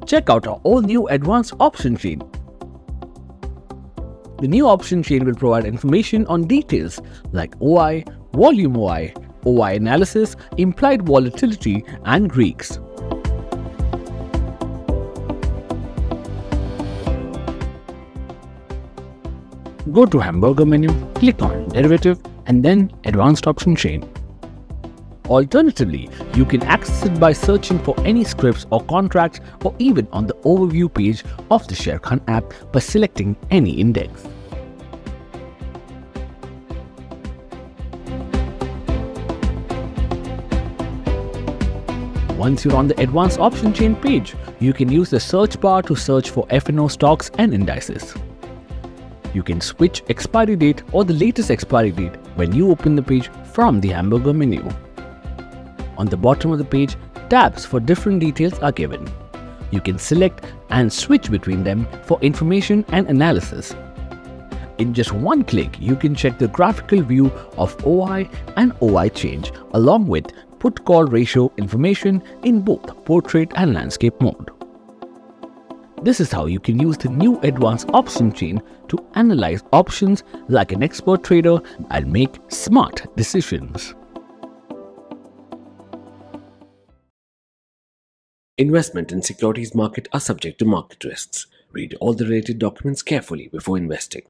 Check out our all-new advanced option chain. The new option chain will provide information on details like OI, volume OI analysis, implied volatility, and Greeks. Go to hamburger menu, click on derivative, and then advanced option chain. Alternatively, you can access it by searching for any scripts or contracts, or even on the overview page of the Sharekhan app by selecting any index. Once you're on the advanced option chain page, you can use the search bar to search for F&O stocks and indices. You can switch expiry date or the latest expiry date when you open the page from the hamburger menu. On the bottom of the page, tabs for different details are given. You can select and switch between them for information and analysis. In just one click, you can check the graphical view of OI and OI change along with put-call ratio information in both portrait and landscape mode. This is how you can use the new advanced option chain to analyze options like an expert trader and make smart decisions. Investment in securities market are subject to market risks. Read all the related documents carefully before investing.